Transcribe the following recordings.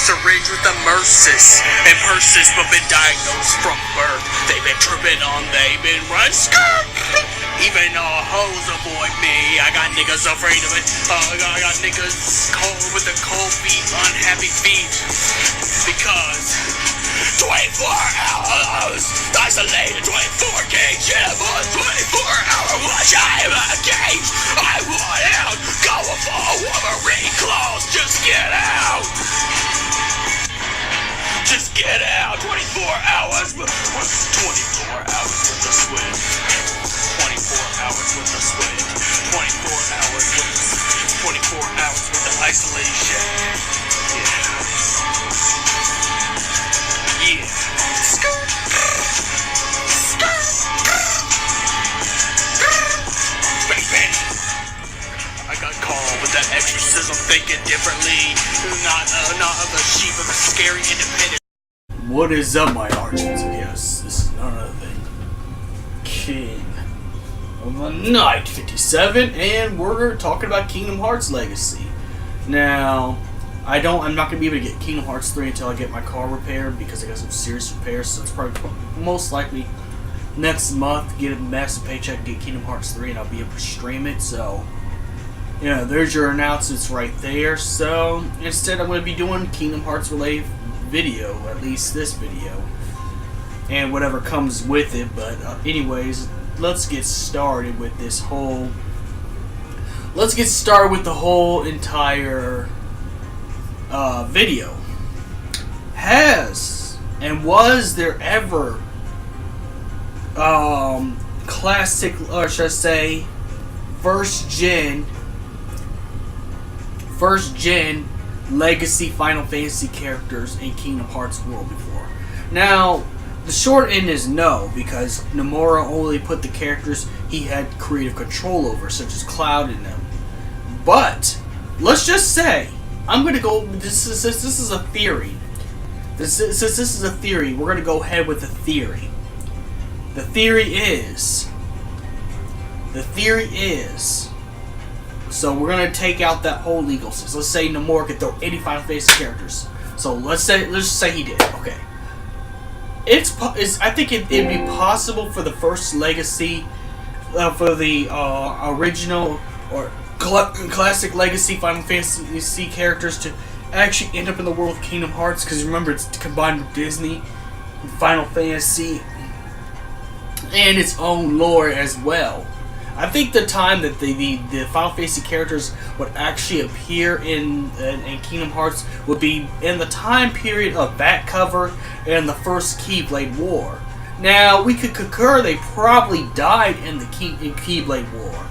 syringe with immersis and purses, but been diagnosed from birth. They've been tripping on, they've been run skirt. Even hoes avoid me. I got niggas afraid of it. I got niggas cold with the cold feet, unhappy feet. Because 24 hours isolated, 24 cage in a month, 24-hour watch. I am a cage. I want out. Go for a Wolverine claws. Just get out. Just get out. 24 hours. 24 hours with the switch. 24 hours with the switch. 24 hours with the 24 hours with the isolation. Yeah. Skirt. Baby. I got called with that exorcism, thinking differently. Not of a sheep, of a scary independent. What is up, my archons? Yes, this is none other than King of the Night 57, and we're talking about Kingdom Hearts Legacy. Now, I'm not gonna be able to get Kingdom Hearts 3 until I get my car repaired because I got some serious repairs. So it's probably most likely next month get a massive paycheck, get Kingdom Hearts 3, and I'll be able to stream it. So, you know, there's your announcements right there. So instead, I'm going to be doing Kingdom Hearts related video, at least this video, and whatever comes with it. But anyways, let's get started with this whole. Let's get started with the whole entire video. Has and was there ever classic, or should I say, first gen legacy Final Fantasy characters in Kingdom Hearts world before? Now, the short end is no, because Nomura only put the characters he had creative control over, such as Cloud in them. But let's just say, I'm gonna go. This is a theory. This is a theory. We're gonna go ahead with the theory. The theory is. So we're gonna take out that whole legal system. Let's say Nomura could throw any Final Fantasy characters. So let's just say he did. Okay. I think it'd be possible for the first legacy, for the original or classic legacy Final Fantasy characters to actually end up in the world of Kingdom Hearts, because remember, it's combined with Disney, Final Fantasy, and its own lore as well. I think the time that the Final Fantasy characters would actually appear in Kingdom Hearts would be in the time period of that cover and the first Keyblade War. Now, we could concur they probably died in the Keyblade War.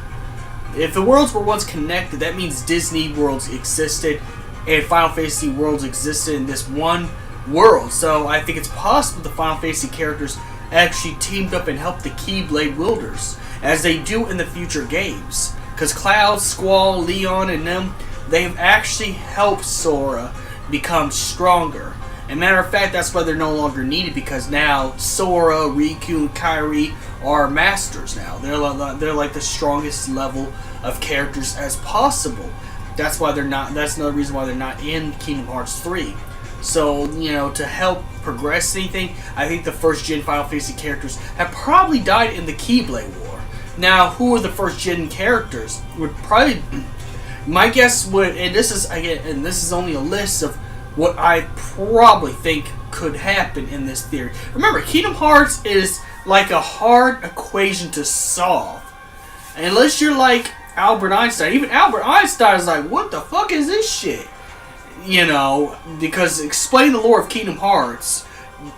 If the worlds were once connected, that means Disney worlds existed and Final Fantasy worlds existed in this one world. So I think it's possible the Final Fantasy characters actually teamed up and helped the Keyblade wielders, as they do in the future games. Because Cloud, Squall, Leon, and them, they've actually helped Sora become stronger. And matter of fact, that's why they're no longer needed, because now Sora, Riku, and Kairi are masters now. They're like the strongest level of characters as possible. That's why they're not. That's another reason why they're not in Kingdom Hearts 3. So, you know, to help progress anything, I think the first gen Final Fantasy characters have probably died in the Keyblade War. Now, who are the first gen characters? Would probably, my guess would, and this is only a list of what I probably think could happen in this theory. Remember, Kingdom Hearts is like a hard equation to solve. Unless you're like Albert Einstein. Even Albert Einstein is like, what the fuck is this shit? You know, because explain the lore of Kingdom Hearts,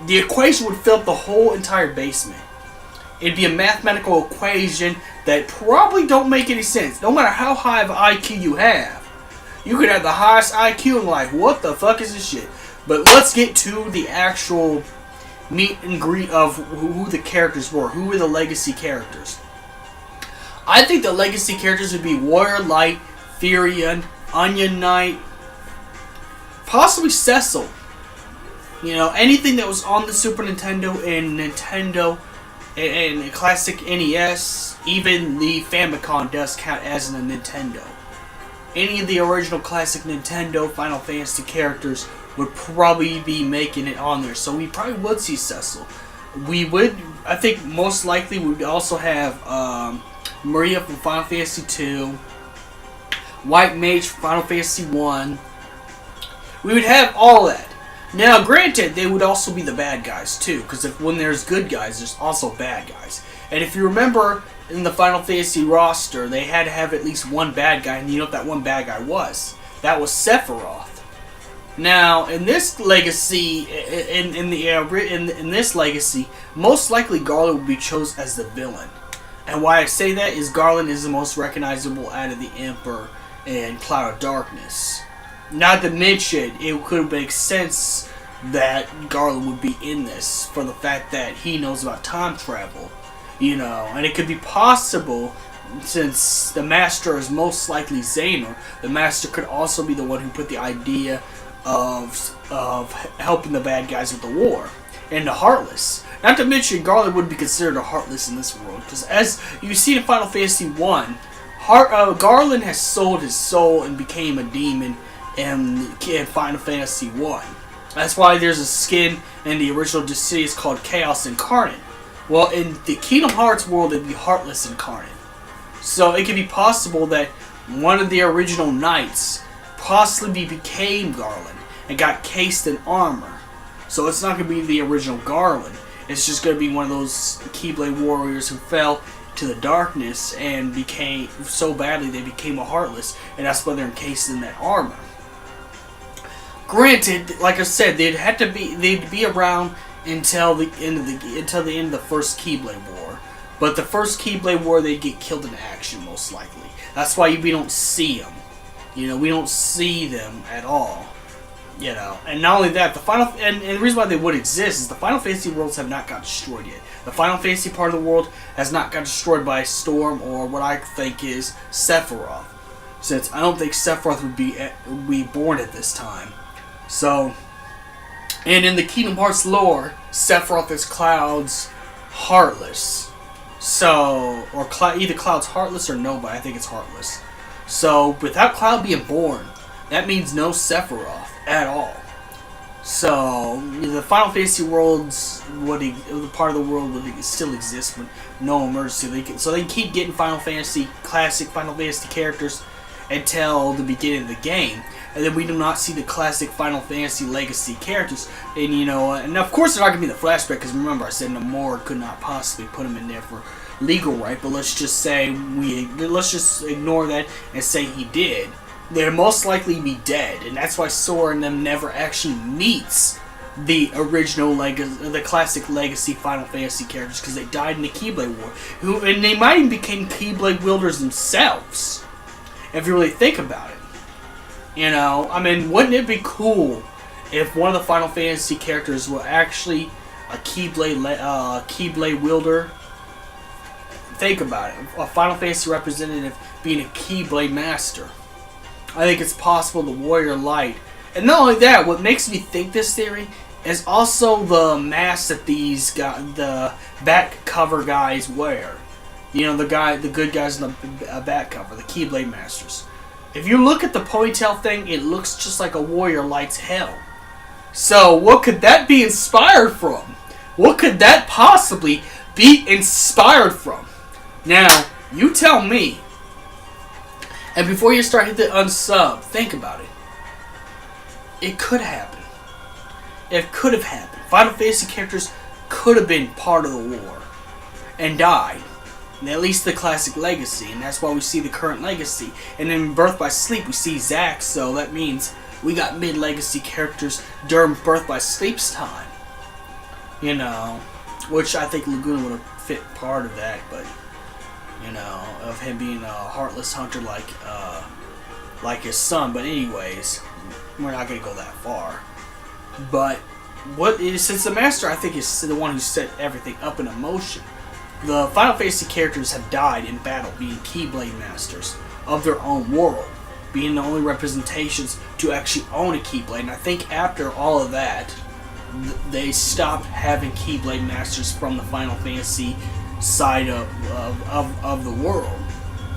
the equation would fill up the whole entire basement. It'd be a mathematical equation that probably don't make any sense. No matter how high of IQ you have. You could have the highest IQ and like, what the fuck is this shit? But let's get to the actual meet and greet of who the characters were. Who were the legacy characters? I think the legacy characters would be Warrior Light, Therion, Onion Knight, possibly Cecil. You know, anything that was on the Super Nintendo and classic NES, even the Famicom does count as a Nintendo. Any of the original classic Nintendo Final Fantasy characters would probably be making it on there. So we probably would see Cecil. We would, I think most likely we would also have Maria from Final Fantasy 2, White Mage from Final Fantasy 1. We would have all that. Now, granted, they would also be the bad guys too, because when there's good guys, there's also bad guys. And if you remember, in the Final Fantasy roster, they had to have at least one bad guy, and you know what that one bad guy was? That was Sephiroth. Now, in this legacy, in this legacy, most likely Garland would be chosen as the villain. And why I say that is Garland is the most recognizable out of the Emperor and Cloud of Darkness. Not to mention, it could make sense that Garland would be in this for the fact that he knows about time travel, you know, and it could be possible. Since the Master is most likely Xehanort, the Master could also be the one who put the idea of helping the bad guys with the war. And the Heartless. Not to mention, Garland would be considered a Heartless in this world. Because as you see in Final Fantasy 1, Garland has sold his soul and became a demon in Final Fantasy 1. That's why there's a skin in the original Dissidia called Chaos Incarnate. Well, in the Kingdom Hearts world, it'd be Heartless Incarnate. So it could be possible that one of the original knights possibly became Garland and got cased in armor. So it's not going to be the original Garland. It's just going to be one of those Keyblade warriors who fell to the darkness and became so badly they became a Heartless, and that's why they're encased in that armor. Granted, like I said, they'd be around until the end of the first Keyblade War. But the first Keyblade War, they'd get killed in action, most likely. That's why we don't see them. You know, we don't see them at all. You know, and not only that, and the reason why they would exist is the Final Fantasy worlds have not got destroyed yet. The Final Fantasy part of the world has not got destroyed by a storm or what I think is Sephiroth. Since I don't think Sephiroth would be born at this time. So, and in the Kingdom Hearts lore, Sephiroth is Cloud's Heartless. So, or either Cloud's Heartless or nobody. I think it's Heartless. So, without Cloud being born, that means no Sephiroth at all. So, the Final Fantasy worlds, the part of the world would still exist with no emergency. They can keep getting classic Final Fantasy characters until the beginning of the game. And then we do not see the classic Final Fantasy Legacy characters. And you know, and of course they're not going to be the flashback, because remember I said Nomura could not possibly put them in there for legal right. But let's just ignore that and say he did. They'll most likely be dead, and that's why Sora and them never actually meets the original the classic Legacy Final Fantasy characters, because they died in the Keyblade War. And they might even become Keyblade wielders themselves, if you really think about it. You know, I mean, wouldn't it be cool if one of the Final Fantasy characters were actually a Keyblade wielder? Think about it. A Final Fantasy representative being a Keyblade master. I think it's possible the Warrior Light. And not only that, what makes me think this theory is also the mask that the back cover guys wear. You know, the good guys in the back cover, the Keyblade masters. If you look at the ponytail thing, it looks just like a Warrior Light's helm. So, what could that be inspired from? What could that possibly be inspired from? Now, you tell me. And before you start hitting unsub, think about it. It could happen. It could have happened. Final Fantasy characters could have been part of the war and died. And at least the classic Legacy, and that's why we see the current Legacy. And in Birth by Sleep, we see Zack, so that means we got mid-Legacy characters during Birth by Sleep's time. You know, which I think Laguna would have fit part of that, but you know, of him being a heartless hunter like his son. But anyways, we're not gonna go that far. But since the Master, I think, is the one who set everything up in motion. The Final Fantasy characters have died in battle, being Keyblade masters of their own world, being the only representations to actually own a Keyblade. And I think after all of that, they stopped having Keyblade masters from the Final Fantasy side of the world,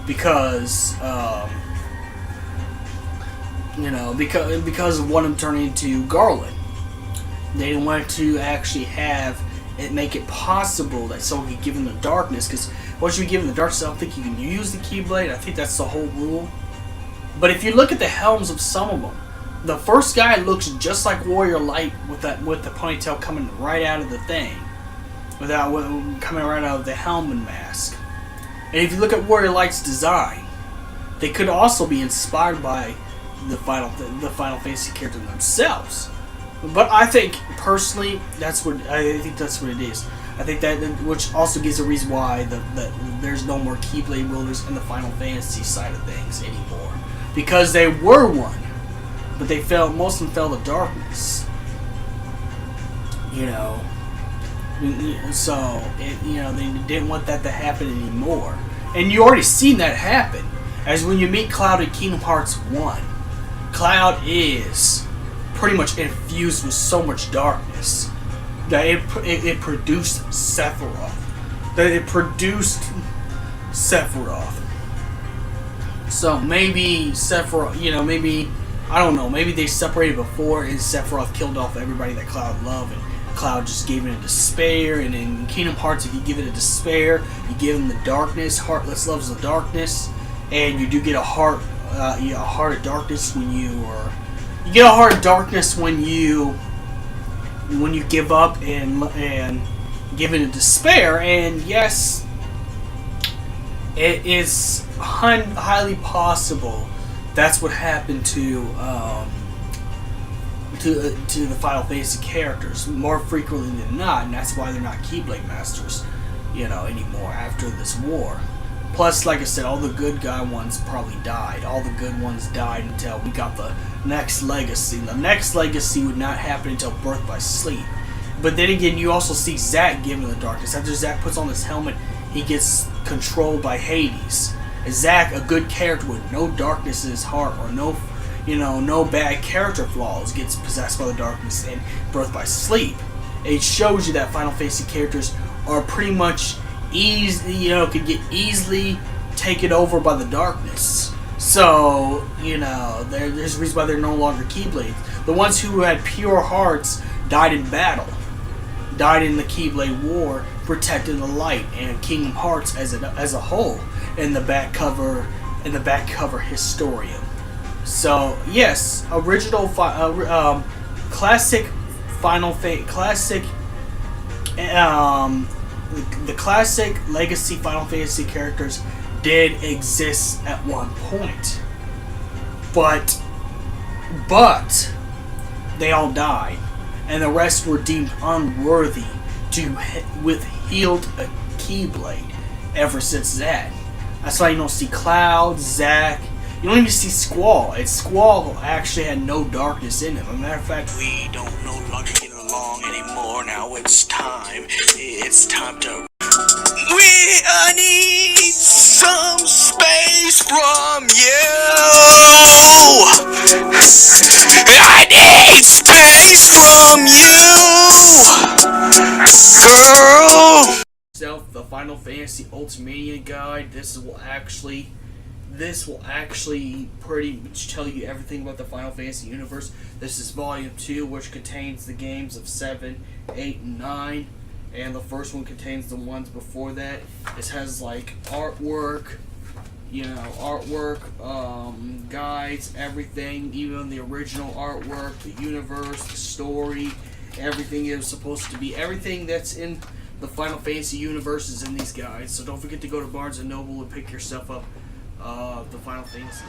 because You know, because of one of them turning into Garland. They didn't want to actually have it make it possible that someone could give him the darkness, because once you give him the darkness, I don't think you can use the Keyblade. I think that's the whole rule. But if you look at the helms of some of them, the first guy looks just like Warrior Light with the ponytail coming right out of the thing, coming right out of the helm and mask. And if you look at Warrior Light's design, they could also be inspired by the Final Fantasy characters themselves. But I think personally, that's what it is. I think that, which also gives a reason why there's no more Keyblade wielders in the Final Fantasy side of things anymore, because they were one, but most of them fell to darkness. You know, so they didn't want that to happen anymore, and you already seen that happen, as when you meet Cloud in Kingdom Hearts 1. Cloud is pretty much infused with so much darkness that it produced Sephiroth. So maybe Sephiroth, maybe, I don't know, maybe they separated before and Sephiroth killed off everybody that Cloud loved, and Cloud just gave it a despair. And in Kingdom Hearts, if you give it a despair, you give him the darkness. Heartless loves the darkness, and you do get a heart of darkness when you get a heart of darkness when you give up and give it a despair. And yes, it is highly possible that's what happened to the Final Fantasy characters more frequently than not, and that's why they're not Keyblade Masters, anymore after this war. Plus, like I said, all the good guy ones probably died. All the good ones died until we got the next legacy. The next legacy would not happen until Birth by Sleep. But then again, you also see Zack given the darkness. After Zack puts on his helmet, he gets controlled by Hades. Zack, a good character with no darkness in his heart or no bad character flaws, gets possessed by the darkness in Birth by Sleep. It shows you that Final Fantasy characters are pretty much could get easily taken over by the darkness. So, there's a reason why they're no longer Keyblades. The ones who had pure hearts died in battle, died in the Keyblade War, protecting the light and Kingdom Hearts as a whole in the back cover historian. So yes, original classic Final Fantasy the classic Legacy Final Fantasy characters did exist at one point, but they all died, and the rest were deemed unworthy to wield a Keyblade ever since that. That's why you don't see Cloud, Zack, you don't even see Squall. And Squall actually had no darkness in him. As a matter of fact, we don't no longer get along anymore. Now it's time to. I need some space from you. I need space from you, girl. The Final Fantasy Ultimania Guide. This will actually pretty much tell you everything about the Final Fantasy universe. This is Volume 2, which contains the games of 7, 8, and 9. And the first one contains the ones before that. It has like artwork, guides, everything, even the original artwork, the universe, the story, everything is supposed to be. Everything that's in the Final Fantasy universe is in these guides. So don't forget to go to Barnes & Noble and pick yourself up the Final Fantasy.